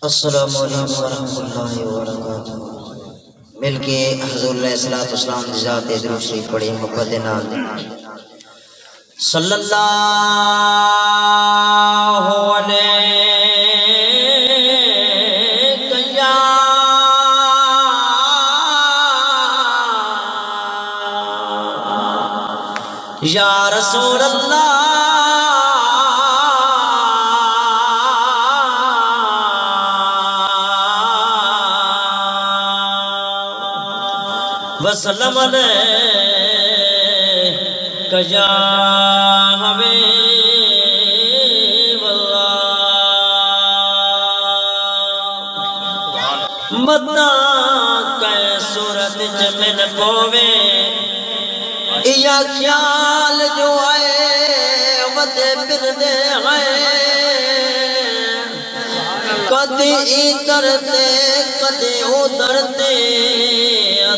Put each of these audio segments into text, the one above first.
السلام علیکم ورحمۃ اللہ وبرکاتہ۔ مل کے حضور علیہ السلام دی ذات درود شریف پڑھی محبت نال صلی اللہ علیہ یا رسول اللہ وسلم علیک یا حبیب اللہ۔ مدنا کہ صورت جمن پوے یا خیال جو آئے ودے پردے آئے کدی ادھر تے کدی ادھر تے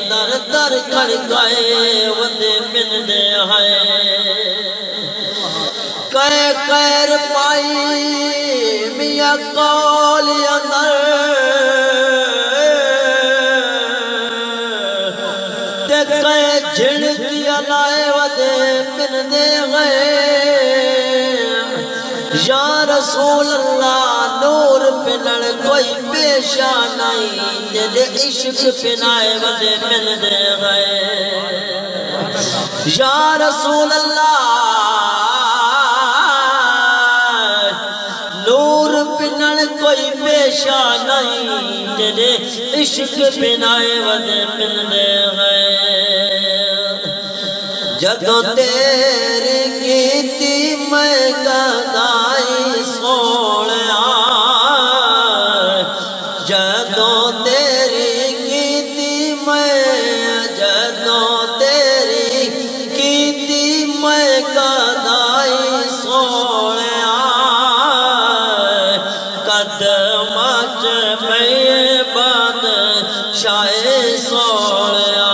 در در کھڑکائے ودے پردے آئے کہے خیر پائی میاں قول اندر تے کہے جھڑکی لائے ودے پردے آئے یا رسول اللہ نور پنڑ کوئی پیشہ نہیں تیرے عشق پنائے ودے پردے آئے یا رسول اللہ نور پنڑ کوئی پیشہ نہیں تیرے عشق پنائے ودے پردے آئے جدو تیری کیتی میں گدائی سوڑیا جدو تیری کیتی میں گدائی سوڑیا قدماں چ پئے بادشاہ سوڑیا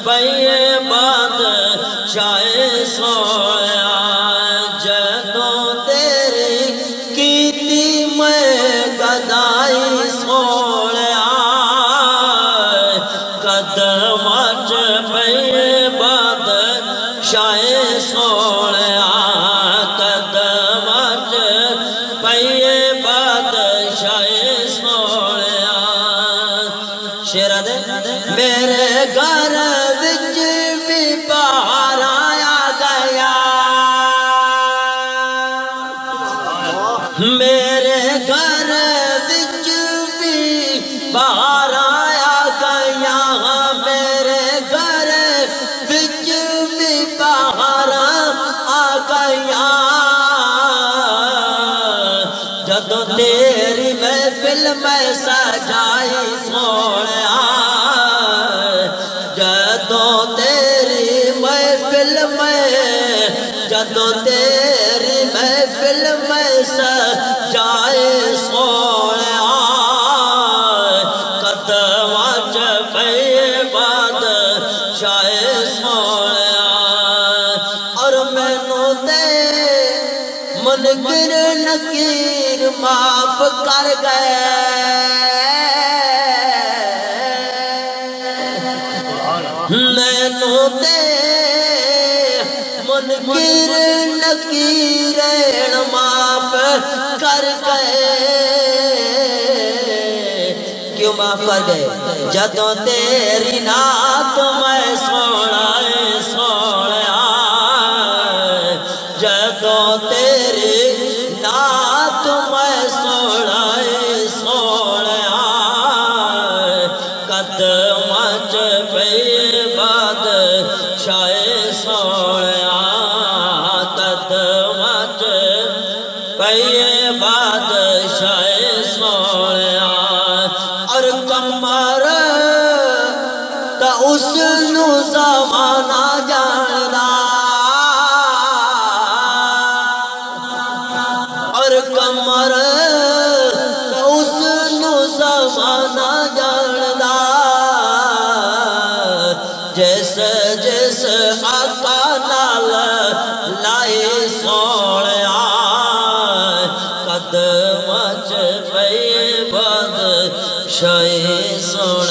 پئے بادشاہ سوڑیا جدو تیری کیتی میں گدائی سوڑیا قدماں چ پئے بادشاہ سوڑیا قدماں چ پئے بادشاہ سوڑیا شیرہ دے میرے گھر وچ بھی بہار آیا گیا میرے گھر وچ بھی بہار آیا گیا میرے گھر وچ بھی بہار آ گیا جدو تیری محفل میں سجائی سوڑیا جدو تیری محفل میں سجائے سوڑیا قدماں چ پئے بادشاہ سوڑیا اور مینوں تے منکر نکیر معاف کر گئے مینوں تے منکر نکیرین معاف کر گئے کیوں معاف کر گئے جدو تیری نعت میں سوڑیا جدو تیری نعت میں سوڑیا قدماں چ پئے بادشاہ سوڑیا قدماں چ پئے بادشاہ سوڑیا اور کمر تا اس نو زمانہ جاندا اور کمر تا اس نو زمانہ جاندا جیس جیس آقا نال لائے سوڑیا باد مچ پئی باد شاہ سونے